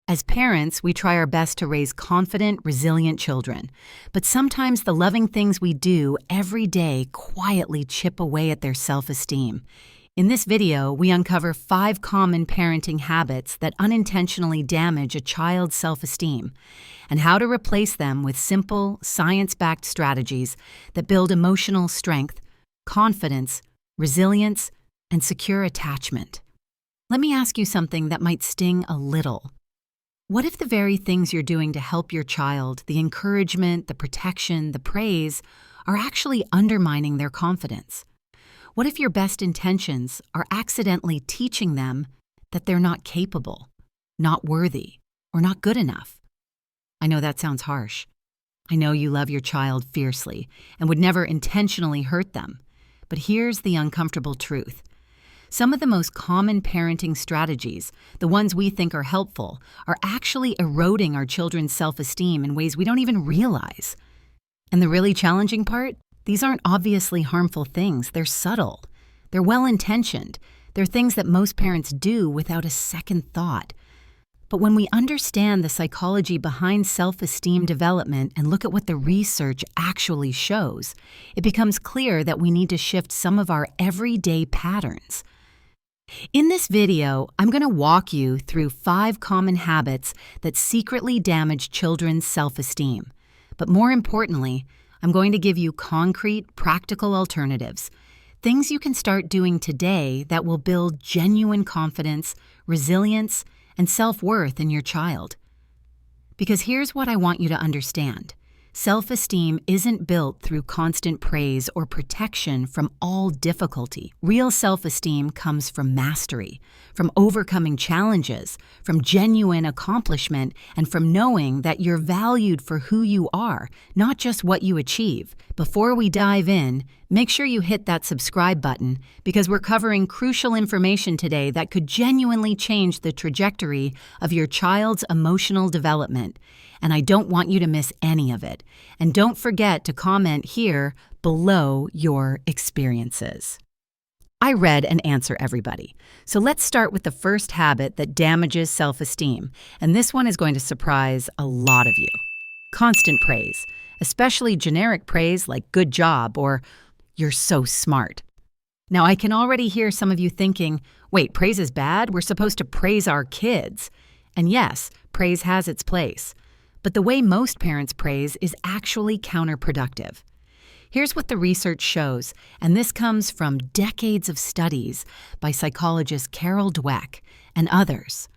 As parents, we try our best to raise confident, resilient children. But sometimes the loving things we do every day quietly chip away at their self-esteem. In this video, we uncover 5 common parenting habits that unintentionally damage a child's self-esteem, and how to replace them with simple, science-backed strategies that build emotional strength, confidence, resilience, and secure attachment. Let me ask you something that might sting a little. What if the very things you're doing to help your child, the encouragement, the protection, the praise, are actually undermining their confidence? What if your best intentions are accidentally teaching them that they're not capable, not worthy, or not good enough? I know that sounds harsh. I know you love your child fiercely and would never intentionally hurt them. But here's the uncomfortable truth. Some of the most common parenting strategies, the ones we think are helpful, are actually eroding our children's self-esteem in ways we don't even realize. And the really challenging part? These aren't obviously harmful things. They're subtle. They're well-intentioned. They're things that most parents do without a second thought. But when we understand the psychology behind self-esteem development and look at what the research actually shows, it becomes clear that we need to shift some of our everyday patterns. In this video, I'm going to walk you through 5 common habits that secretly damage children's self-esteem. But more importantly, I'm going to give you concrete, practical alternatives, things you can start doing today that will build genuine confidence, resilience, and self-worth in your child. Because here's what I want you to understand. Self-esteem isn't built through constant praise or protection from all difficulty. Real self-esteem comes from mastery, from overcoming challenges, from genuine accomplishment, and from knowing that you're valued for who you are, not just what you achieve. Before we dive in, make sure you hit that subscribe button because we're covering crucial information today that could genuinely change the trajectory of your child's emotional development. And I don't want you to miss any of it. And don't forget to comment here below your experiences. I read and answer everybody. So let's start with the first habit that damages self-esteem. And this one is going to surprise a lot of you. Constant praise, especially generic praise like good job or you're so smart. Now, I can already hear some of you thinking, wait, praise is bad? We're supposed to praise our kids. And yes, praise has its place. But the way most parents praise is actually counterproductive. Here's what the research shows, and this comes from decades of studies by psychologist Carol Dweck and others.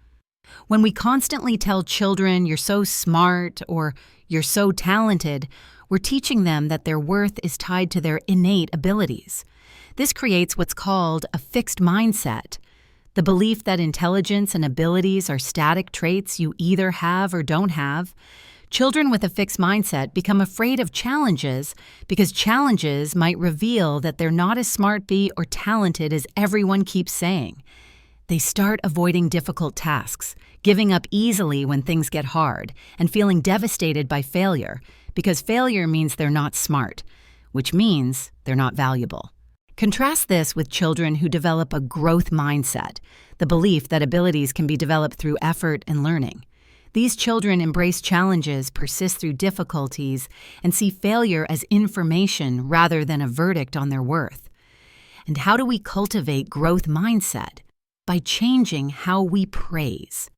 When we constantly tell children, you're so smart or you're so talented, we're teaching them that their worth is tied to their innate abilities. This creates what's called a fixed mindset, the belief that intelligence and abilities are static traits you either have or don't have. Children with a fixed mindset become afraid of challenges because challenges might reveal that they're not as smart or talented as everyone keeps saying. They start avoiding difficult tasks, giving up easily when things get hard, and feeling devastated by failure because failure means they're not smart, which means they're not valuable. Contrast this with children who develop a growth mindset, the belief that abilities can be developed through effort and learning. These children embrace challenges, persist through difficulties, and see failure as information rather than a verdict on their worth. And how do we cultivate growth mindset? By changing how we praise.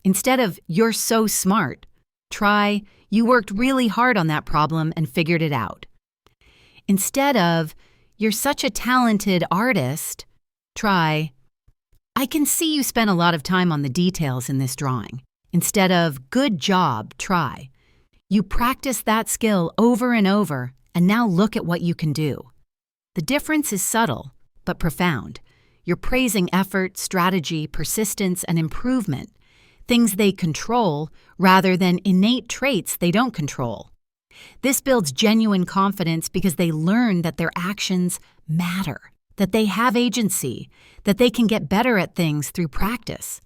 Instead of, you're so smart, try, you worked really hard on that problem and figured it out. Instead of, you're such a talented artist, try, I can see you spent a lot of time on the details in this drawing. Instead of, good job, try. You practice that skill over and over, and now look at what you can do. The difference is subtle, but profound. You're praising effort, strategy, persistence, and improvement, things they control rather than innate traits they don't control. This builds genuine confidence because they learn that their actions matter, that they have agency, that they can get better at things through practice.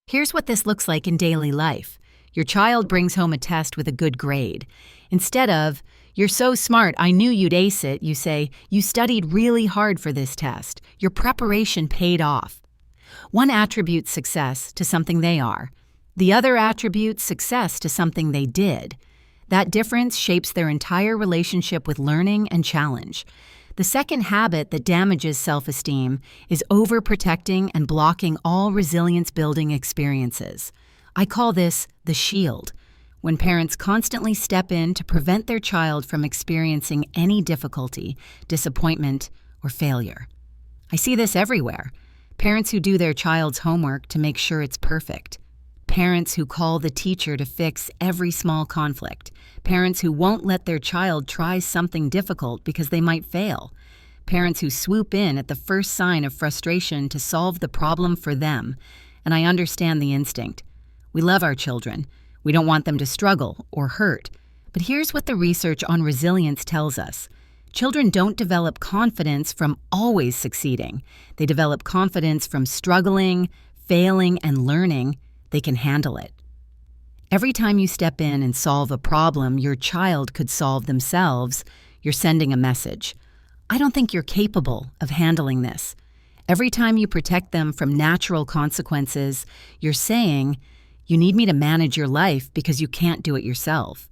Here's what this looks like in daily life. Your child brings home a test with a good grade. Instead of, you're so smart, I knew you'd ace it, you say, you studied really hard for this test. Your preparation paid off. One attributes success to something they are. The other attributes success to something they did. That difference shapes their entire relationship with learning and challenge. The second habit that damages self-esteem is overprotecting and blocking all resilience-building experiences. I call this the shield. When parents constantly step in to prevent their child from experiencing any difficulty, disappointment, or failure. I see this everywhere. Parents who do their child's homework to make sure it's perfect. Parents who call the teacher to fix every small conflict. Parents who won't let their child try something difficult because they might fail. Parents who swoop in at the first sign of frustration to solve the problem for them. And I understand the instinct. We love our children. We don't want them to struggle or hurt. But here's what the research on resilience tells us. Children don't develop confidence from always succeeding. They develop confidence from struggling, failing, and learning they can handle it. Every time you step in and solve a problem your child could solve themselves, you're sending a message. I don't think you're capable of handling this. Every time you protect them from natural consequences, you're saying, you need me to manage your life because you can't do it yourself.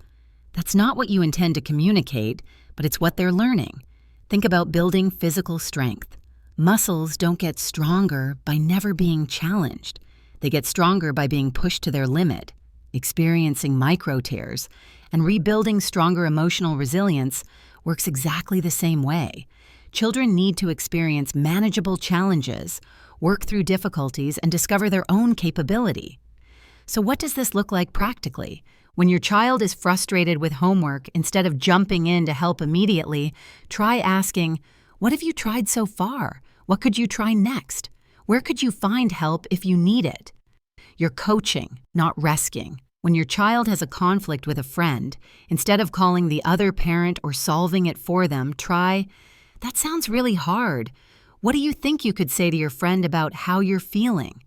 That's not what you intend to communicate, but it's what they're learning. Think about building physical strength. Muscles don't get stronger by never being challenged. They get stronger by being pushed to their limit, experiencing micro tears, and rebuilding stronger emotional resilience works exactly the same way. Children need to experience manageable challenges, work through difficulties, and discover their own capability. So what does this look like practically? When your child is frustrated with homework, instead of jumping in to help immediately, try asking, what have you tried so far? What could you try next? Where could you find help if you need it? You're coaching, not rescuing. When your child has a conflict with a friend, instead of calling the other parent or solving it for them, try, that sounds really hard. What do you think you could say to your friend about how you're feeling?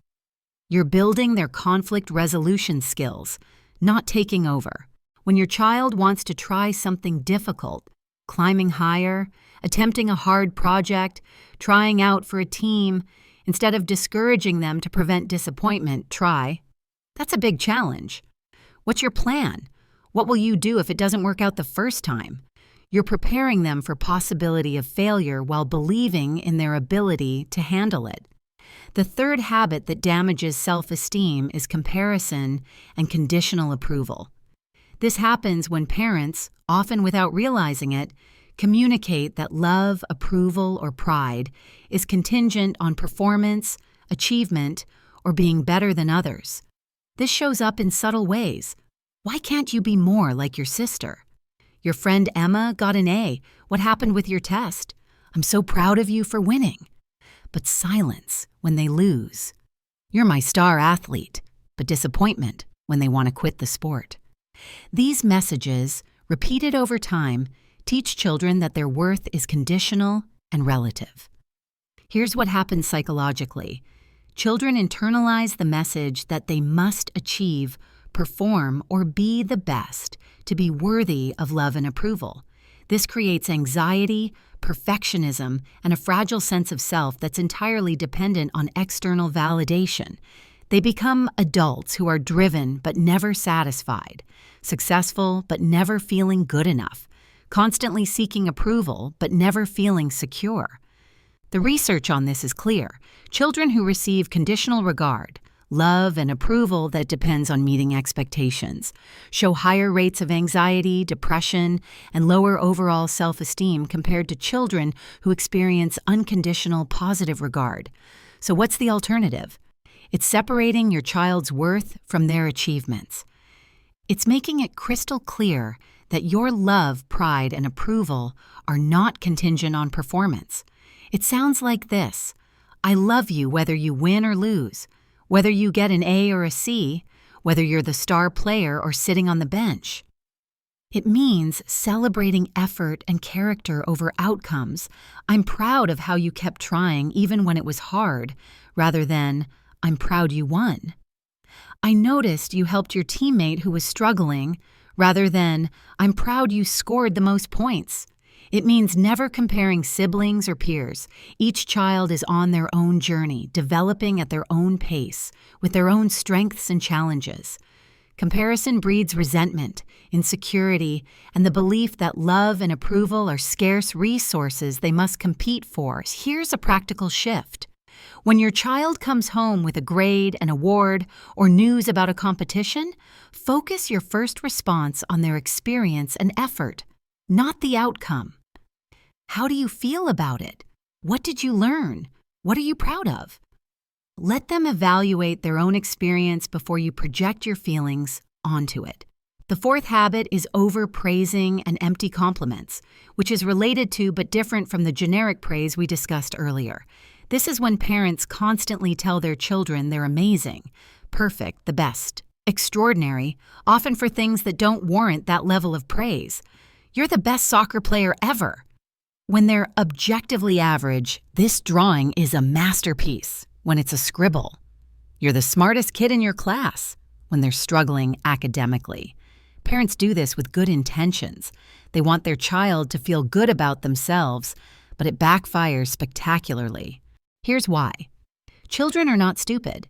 You're building their conflict resolution skills, not taking over. When your child wants to try something difficult, climbing higher, attempting a hard project, trying out for a team, instead of discouraging them to prevent disappointment, try. That's a big challenge. What's your plan? What will you do if it doesn't work out the first time? You're preparing them for possibility of failure while believing in their ability to handle it. The third habit that damages self-esteem is comparison and conditional approval. This happens when parents, often without realizing it, communicate that love, approval, or pride is contingent on performance, achievement, or being better than others. This shows up in subtle ways. Why can't you be more like your sister? Your friend Emma got an A. What happened with your test? I'm so proud of you for winning. But silence when they lose. You're my star athlete, but disappointment when they want to quit the sport. These messages, repeated over time, teach children that their worth is conditional and relative. Here's what happens psychologically. Children internalize the message that they must achieve, perform, or be the best to be worthy of love and approval. This creates anxiety, perfectionism, and a fragile sense of self that's entirely dependent on external validation. They become adults who are driven but never satisfied, successful but never feeling good enough, constantly seeking approval but never feeling secure. The research on this is clear. Children who receive conditional regard, love, and approval that depends on meeting expectations show higher rates of anxiety, depression, and lower overall self-esteem compared to children who experience unconditional positive regard. So what's the alternative? It's separating your child's worth from their achievements. It's making it crystal clear that your love, pride, and approval are not contingent on performance. It sounds like this: I love you whether you win or lose, whether you get an A or a C, whether you're the star player or sitting on the bench. It means celebrating effort and character over outcomes. I'm proud of how you kept trying even when it was hard, rather than, I'm proud you won. I noticed you helped your teammate who was struggling, rather than, I'm proud you scored the most points. It means never comparing siblings or peers. Each child is on their own journey, developing at their own pace, with their own strengths and challenges. Comparison breeds resentment, insecurity, and the belief that love and approval are scarce resources they must compete for. Here's a practical shift. When your child comes home with a grade, an award, or news about a competition, focus your first response on their experience and effort, not the outcome. How do you feel about it? What did you learn? What are you proud of? Let them evaluate their own experience before you project your feelings onto it. The fourth habit is overpraising and empty compliments, which is related to but different from the generic praise we discussed earlier. This is when parents constantly tell their children they're amazing, perfect, the best, extraordinary, often for things that don't warrant that level of praise. You're the best soccer player ever. When they're objectively average, this drawing is a masterpiece. When it's a scribble, you're the smartest kid in your class. When they're struggling academically. Parents do this with good intentions. They want their child to feel good about themselves, but it backfires spectacularly. Here's why. Children are not stupid.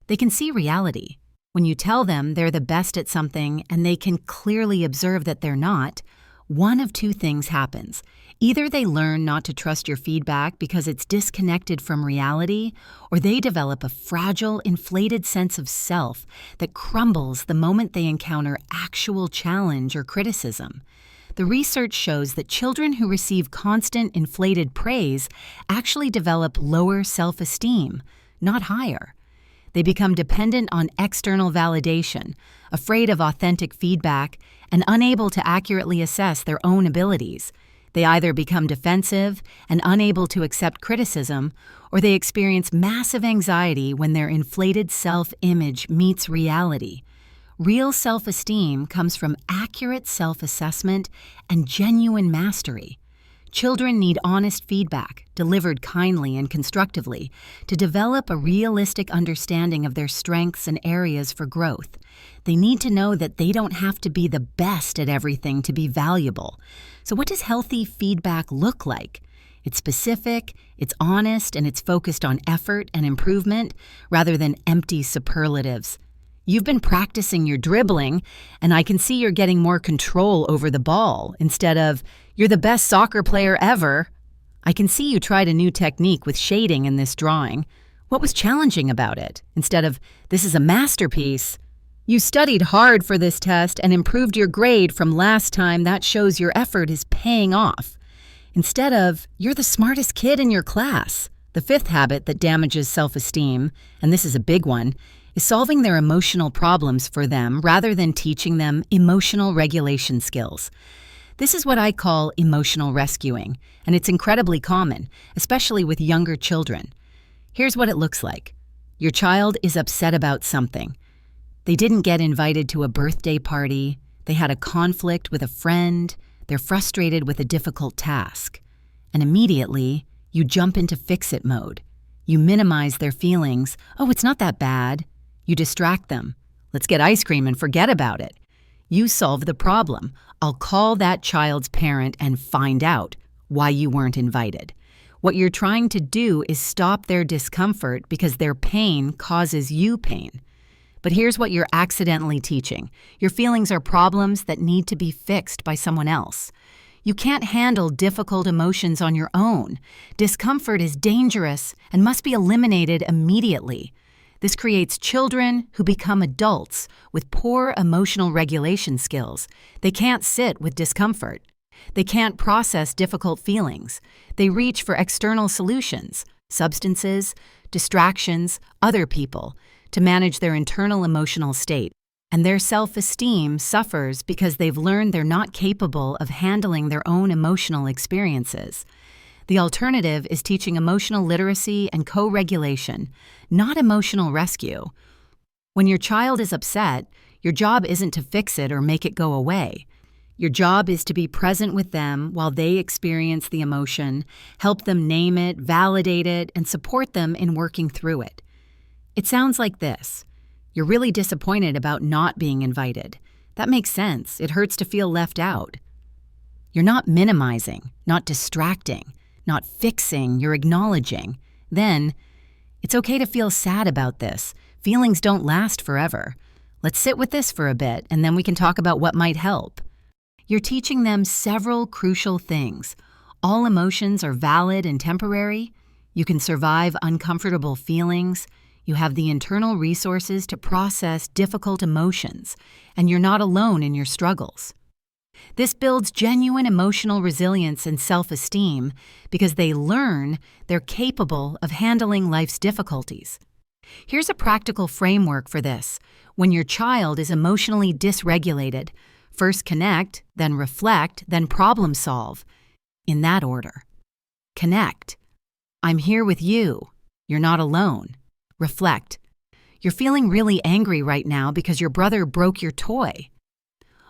They can see reality. When you tell them they're the best at something and they can clearly observe that they're not, one of two things happens. Either they learn not to trust your feedback because it's disconnected from reality, or they develop a fragile, inflated sense of self that crumbles the moment they encounter actual challenge or criticism. The research shows that children who receive constant, inflated praise actually develop lower self-esteem, not higher. They become dependent on external validation, afraid of authentic feedback, and unable to accurately assess their own abilities. They either become defensive and unable to accept criticism, or they experience massive anxiety when their inflated self-image meets reality. Real self-esteem comes from accurate self-assessment and genuine mastery. Children need honest feedback, delivered kindly and constructively, to develop a realistic understanding of their strengths and areas for growth. They need to know that they don't have to be the best at everything to be valuable. So what does healthy feedback look like? It's specific, it's honest, and it's focused on effort and improvement rather than empty superlatives. You've been practicing your dribbling, and I can see you're getting more control over the ball instead of, "You're the best soccer player ever." I can see you tried a new technique with shading in this drawing. What was challenging about it? Instead of, "This is a masterpiece." You studied hard for this test and improved your grade from last time. That shows your effort is paying off. Instead of, "You're the smartest kid in your class." The fifth habit that damages self-esteem, and this is a big one, is solving their emotional problems for them rather than teaching them emotional regulation skills. This is what I call emotional rescuing, and it's incredibly common, especially with younger children. Here's what it looks like. Your child is upset about something. They didn't get invited to a birthday party, they had a conflict with a friend, they're frustrated with a difficult task. And immediately, you jump into fix-it mode. You minimize their feelings. "Oh, it's not that bad." You distract them. "Let's get ice cream and forget about it." You solve the problem. I'll call that child's parent and find out why you weren't invited. What you're trying to do is stop their discomfort because their pain causes you pain. But here's what you're accidentally teaching. Your feelings are problems that need to be fixed by someone else. You can't handle difficult emotions on your own. Discomfort is dangerous and must be eliminated immediately. This creates children who become adults with poor emotional regulation skills. They can't sit with discomfort. They can't process difficult feelings. They reach for external solutions, substances, distractions, other people, to manage their internal emotional state. And their self-esteem suffers because they've learned they're not capable of handling their own emotional experiences. The alternative is teaching emotional literacy and co-regulation, not emotional rescue. When your child is upset, your job isn't to fix it or make it go away. Your job is to be present with them while they experience the emotion, help them name it, validate it, and support them in working through it. It sounds like this. You're really disappointed about not being invited. That makes sense. It hurts to feel left out. You're not minimizing, not distracting, not fixing, you're acknowledging. Then, it's okay to feel sad about this. Feelings don't last forever. Let's sit with this for a bit, and then we can talk about what might help. You're teaching them several crucial things. All emotions are valid and temporary. You can survive uncomfortable feelings. You have the internal resources to process difficult emotions, and you're not alone in your struggles. This builds genuine emotional resilience and self-esteem because they learn they're capable of handling life's difficulties. Here's a practical framework for this. When your child is emotionally dysregulated, first connect, then reflect, then problem solve. In that order. Connect. I'm here with you. You're not alone. Reflect. You're feeling really angry right now because your brother broke your toy.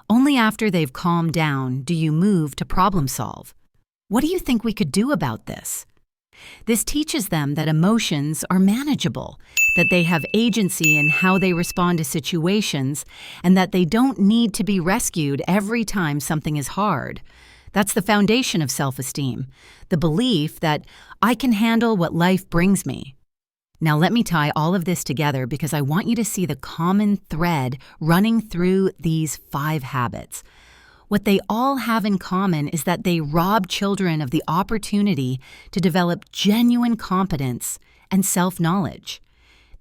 Only after they've calmed down do you move to problem solve. What do you think we could do about this? This teaches them that emotions are manageable, that they have agency in how they respond to situations, and that they don't need to be rescued every time something is hard. That's the foundation of self-esteem, the belief that I can handle what life brings me. Now let me tie all of this together because I want you to see the common thread running through these 5 habits. What they all have in common is that they rob children of the opportunity to develop genuine competence and self-knowledge.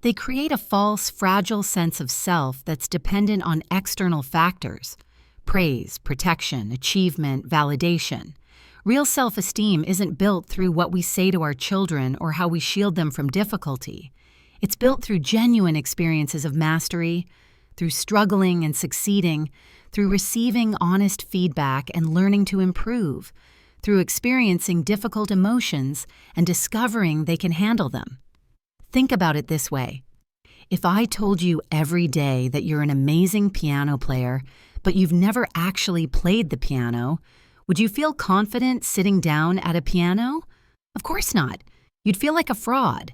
They create a false, fragile sense of self that's dependent on external factors: praise, protection, achievement, validation. Real self-esteem isn't built through what we say to our children or how we shield them from difficulty. It's built through genuine experiences of mastery, through struggling and succeeding, through receiving honest feedback and learning to improve, through experiencing difficult emotions and discovering they can handle them. Think about it this way. If I told you every day that you're an amazing piano player, but you've never actually played the piano, would you feel confident sitting down at a piano? Of course not. You'd feel like a fraud.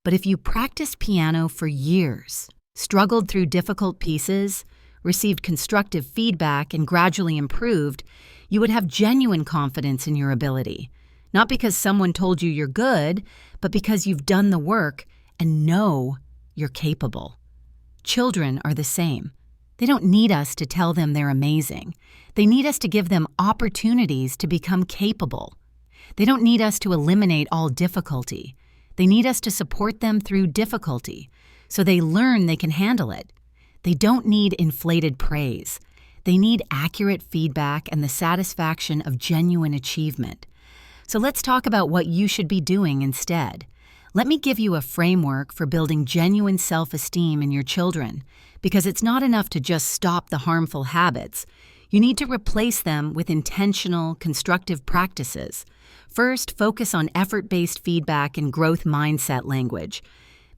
But if you practiced piano for years, struggled through difficult pieces, received constructive feedback, and gradually improved, you would have genuine confidence in your ability. Not because someone told you you're good, but because you've done the work and know you're capable. Children are the same. They don't need us to tell them they're amazing. They need us to give them opportunities to become capable. They don't need us to eliminate all difficulty. They need us to support them through difficulty, so they learn they can handle it. They don't need inflated praise. They need accurate feedback and the satisfaction of genuine achievement. So let's talk about what you should be doing instead. Let me give you a framework for building genuine self-esteem in your children, because it's not enough to just stop the harmful habits. You need to replace them with intentional, constructive practices. First, focus on effort-based feedback and growth mindset language.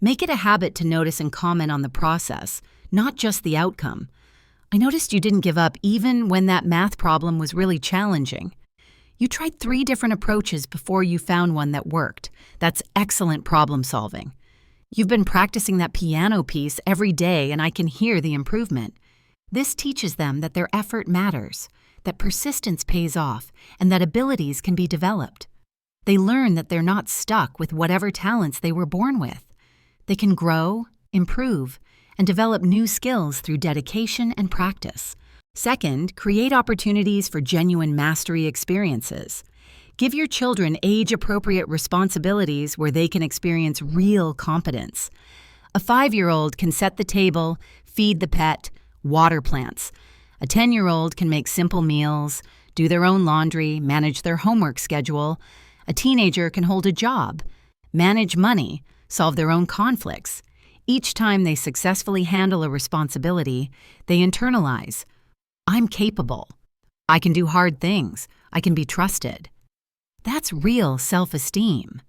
Make it a habit to notice and comment on the process, not just the outcome. I noticed you didn't give up even when that math problem was really challenging. You tried 3 different approaches before you found one that worked. That's excellent problem solving. You've been practicing that piano piece every day, and I can hear the improvement. This teaches them that their effort matters, that persistence pays off, and that abilities can be developed. They learn that they're not stuck with whatever talents they were born with. They can grow, improve, and develop new skills through dedication and practice. Second, create opportunities for genuine mastery experiences. Give your children age-appropriate responsibilities where they can experience real competence. A 5-year-old can set the table, feed the pet, water plants. A 10-year-old can make simple meals, do their own laundry, manage their homework schedule. A teenager can hold a job, manage money, solve their own conflicts. Each time they successfully handle a responsibility, they internalize, I'm capable. I can do hard things. I can be trusted. That's real self-esteem.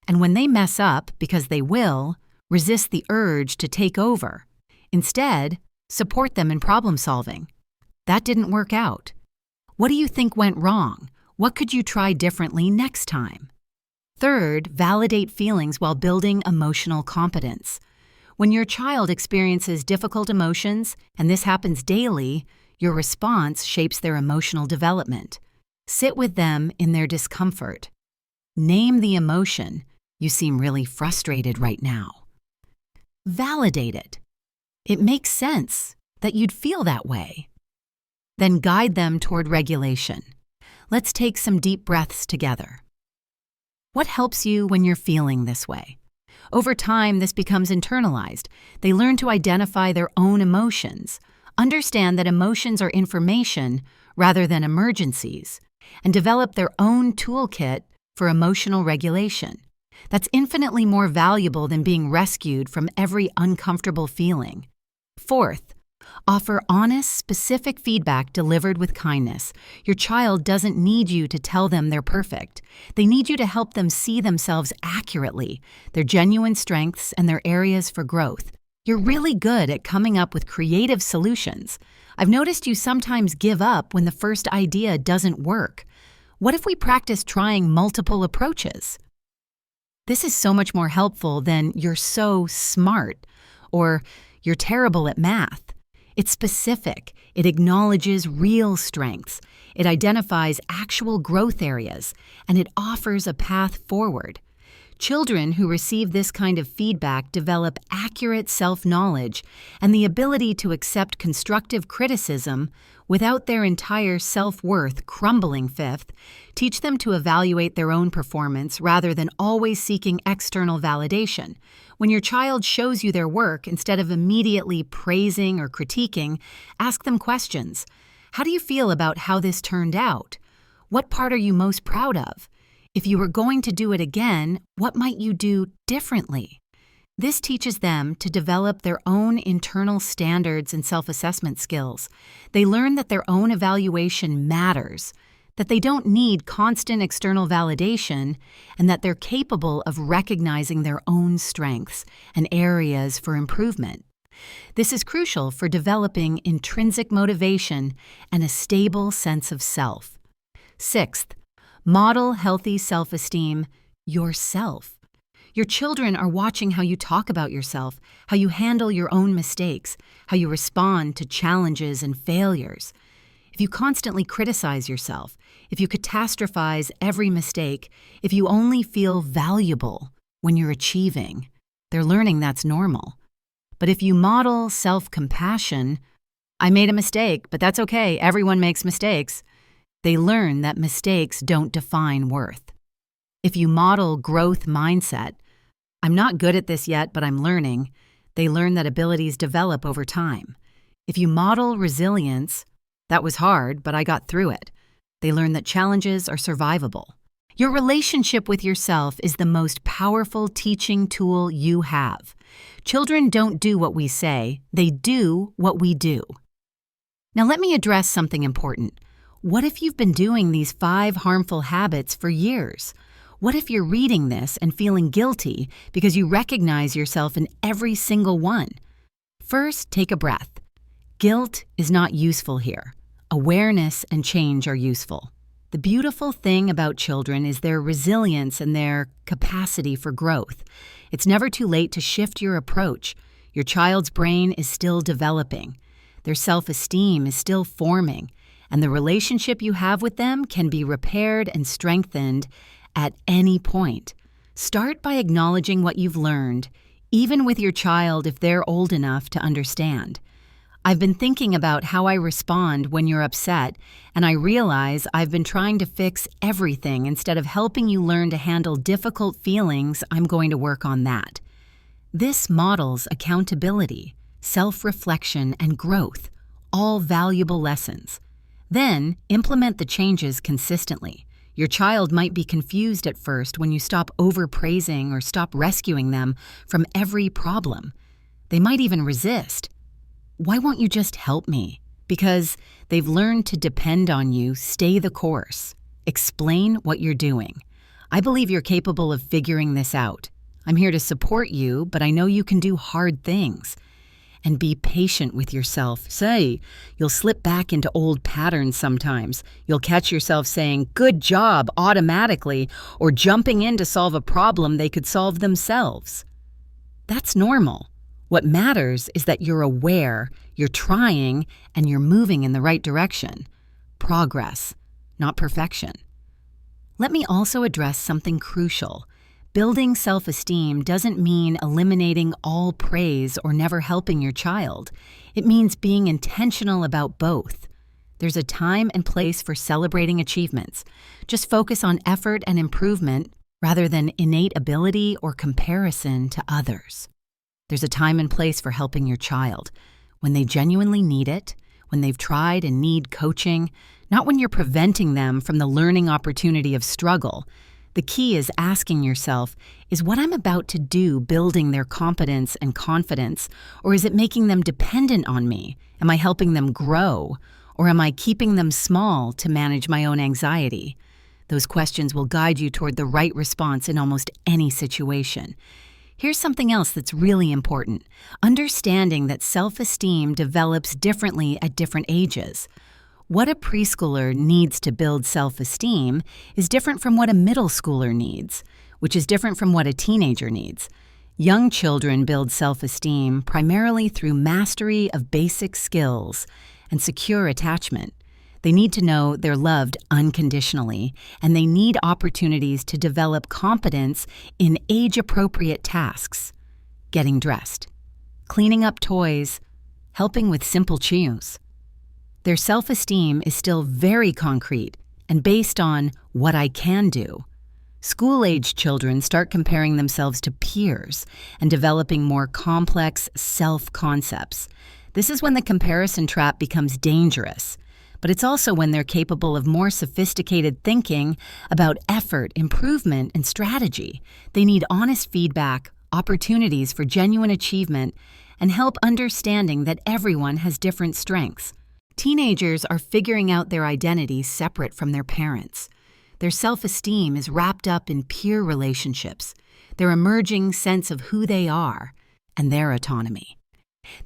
And when they mess up, because they will, resist the urge to take over. Instead, support them in problem solving. That didn't work out. What do you think went wrong? What could you try differently next time? Third, validate feelings while building emotional competence. When your child experiences difficult emotions, and this happens daily, your response shapes their emotional development. Sit with them in their discomfort. Name the emotion. You seem really frustrated right now. Validate it. It makes sense that you'd feel that way. Then guide them toward regulation. Let's take some deep breaths together. What helps you when you're feeling this way? Over time, this becomes internalized. They learn to identify their own emotions, understand that emotions are information rather than emergencies, and develop their own toolkit for emotional regulation. That's infinitely more valuable than being rescued from every uncomfortable feeling. Fourth, offer honest, specific feedback delivered with kindness. Your child doesn't need you to tell them they're perfect. They need you to help them see themselves accurately, their genuine strengths and their areas for growth. You're really good at coming up with creative solutions. I've noticed you sometimes give up when the first idea doesn't work. What if we practice trying multiple approaches? This is so much more helpful than "you're so smart" or "you're terrible at math." It's specific. It acknowledges real strengths. It identifies actual growth areas, and it offers a path forward. Children who receive this kind of feedback develop accurate self-knowledge and the ability to accept constructive criticism without their entire self-worth crumbling. Fifth, teach them to evaluate their own performance rather than always seeking external validation. When your child shows you their work, instead of immediately praising or critiquing, ask them questions. How do you feel about how this turned out? What part are you most proud of? If you were going to do it again, what might you do differently? This teaches them to develop their own internal standards and self-assessment skills. They learn that their own evaluation matters, that they don't need constant external validation, and that they're capable of recognizing their own strengths and areas for improvement. This is crucial for developing intrinsic motivation and a stable sense of self. Sixth, model healthy self-esteem yourself. Your children are watching how you talk about yourself, how you handle your own mistakes, how you respond to challenges and failures. If you constantly criticize yourself, if you catastrophize every mistake, if you only feel valuable when you're achieving, they're learning that's normal. But if you model self-compassion, "I made a mistake, but that's okay, everyone makes mistakes," they learn that mistakes don't define worth. If you model growth mindset, "I'm not good at this yet, but I'm learning," they learn that abilities develop over time. If you model resilience, "That was hard, but I got through it," they learn that challenges are survivable. Your relationship with yourself is the most powerful teaching tool you have. Children don't do what we say, they do what we do. Now let me address something important. What if you've been doing these 5 harmful habits for years? What if you're reading this and feeling guilty because you recognize yourself in every single one? First, take a breath. Guilt is not useful here. Awareness and change are useful. The beautiful thing about children is their resilience and their capacity for growth. It's never too late to shift your approach. Your child's brain is still developing. Their self-esteem is still forming. And the relationship you have with them can be repaired and strengthened at any point. Start by acknowledging what you've learned, even with your child if they're old enough to understand. "I've been thinking about how I respond when you're upset, and I realize I've been trying to fix everything instead of helping you learn to handle difficult feelings. I'm going to work on that." This models accountability, self-reflection, and growth, all valuable lessons. Then, implement the changes consistently. Your child might be confused at first when you stop overpraising or stop rescuing them from every problem. They might even resist. "Why won't you just help me?" Because they've learned to depend on you. Stay the course. Explain what you're doing. "I believe you're capable of figuring this out. I'm here to support you, but I know you can do hard things." And be patient with yourself. Say, you'll slip back into old patterns sometimes. You'll catch yourself saying, "Good job," automatically, or jumping in to solve a problem they could solve themselves. That's normal. What matters is that you're aware, you're trying, and you're moving in the right direction. Progress. not perfection. Let me also address something crucial. Building self-esteem doesn't mean eliminating all praise or never helping your child. It means being intentional about both. There's a time and place for celebrating achievements. Just focus on effort and improvement rather than innate ability or comparison to others. There's a time and place for helping your child, when they genuinely need it, when they've tried and need coaching, not when you're preventing them from the learning opportunity of struggle. The key is asking yourself, is what I'm about to do building their competence and confidence, or is it making them dependent on me? Am I helping them grow, or am I keeping them small to manage my own anxiety? Those questions will guide you toward the right response in almost any situation. Here's something else that's really important: understanding that self-esteem develops differently at different ages. What a preschooler needs to build self-esteem is different from what a middle schooler needs, which is different from what a teenager needs. Young children build self-esteem primarily through mastery of basic skills and secure attachment. They need to know they're loved unconditionally, and they need opportunities to develop competence in age-appropriate tasks: getting dressed, cleaning up toys, helping with simple chews. Their self-esteem is still very concrete and based on what I can do. School-age children start comparing themselves to peers and developing more complex self-concepts. This is when the comparison trap becomes dangerous, but it's also when they're capable of more sophisticated thinking about effort, improvement, and strategy. They need honest feedback, opportunities for genuine achievement, and help understanding that everyone has different strengths. Teenagers are figuring out their identities separate from their parents. Their self-esteem is wrapped up in peer relationships, their emerging sense of who they are, and their autonomy.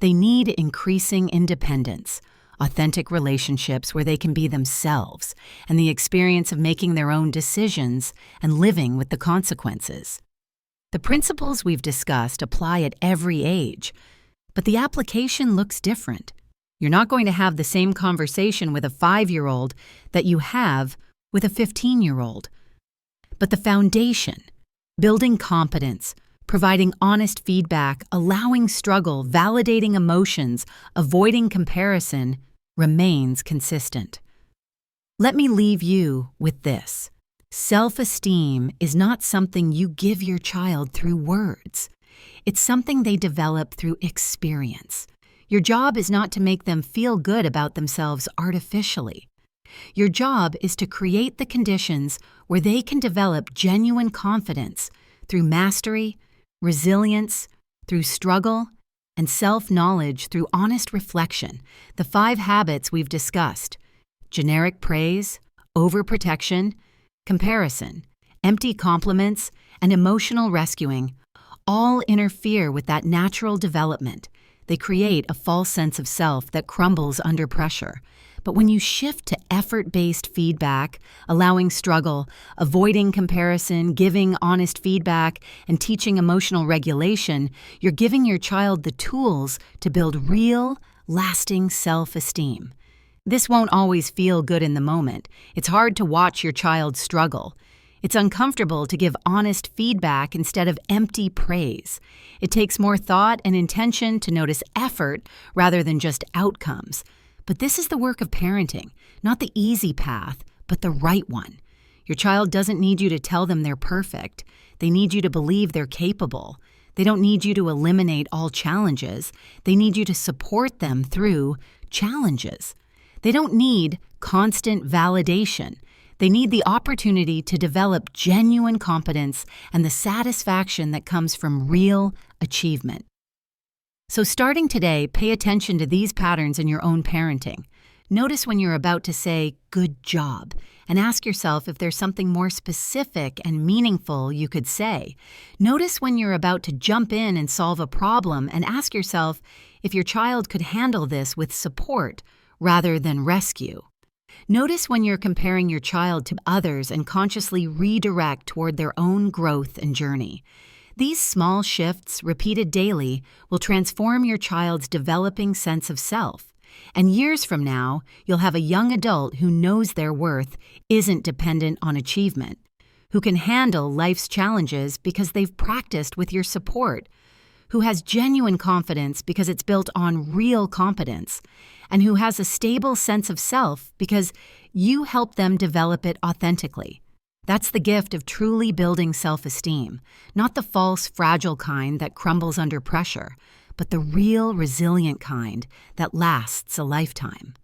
They need increasing independence, authentic relationships where they can be themselves, and the experience of making their own decisions and living with the consequences. The principles we've discussed apply at every age, but the application looks different. You're not going to have the same conversation with a 5-year-old that you have with a 15-year-old. But the foundation, building competence, providing honest feedback, allowing struggle, validating emotions, avoiding comparison, remains consistent. Let me leave you with this. Self-esteem is not something you give your child through words. It's something they develop through experience. Your job is not to make them feel good about themselves artificially. Your job is to create the conditions where they can develop genuine confidence through mastery, resilience, through struggle, and self-knowledge through honest reflection. The 5 habits we've discussed: generic praise, overprotection, comparison, empty compliments, and emotional rescuing all interfere with that natural development. They create a false sense of self that crumbles under pressure. But when you shift to effort-based feedback, allowing struggle, avoiding comparison, giving honest feedback, and teaching emotional regulation, you're giving your child the tools to build real, lasting self-esteem. This won't always feel good in the moment. It's hard to watch your child struggle. It's uncomfortable to give honest feedback instead of empty praise. It takes more thought and intention to notice effort rather than just outcomes. But this is the work of parenting, not the easy path, but the right one. Your child doesn't need you to tell them they're perfect. They need you to believe they're capable. They don't need you to eliminate all challenges. They need you to support them through challenges. They don't need constant validation. They need the opportunity to develop genuine competence and the satisfaction that comes from real achievement. So starting today, pay attention to these patterns in your own parenting. Notice when you're about to say, "good job," and ask yourself if there's something more specific and meaningful you could say. Notice when you're about to jump in and solve a problem and ask yourself if your child could handle this with support rather than rescue. Notice when you're comparing your child to others and consciously redirect toward their own growth and journey. These small shifts, repeated daily, will transform your child's developing sense of self. And years from now, you'll have a young adult who knows their worth isn't dependent on achievement, who can handle life's challenges because they've practiced with your support, who has genuine confidence because it's built on real competence, and who has a stable sense of self because you help them develop it authentically. That's the gift of truly building self-esteem, not the false, fragile kind that crumbles under pressure, but the real, resilient kind that lasts a lifetime.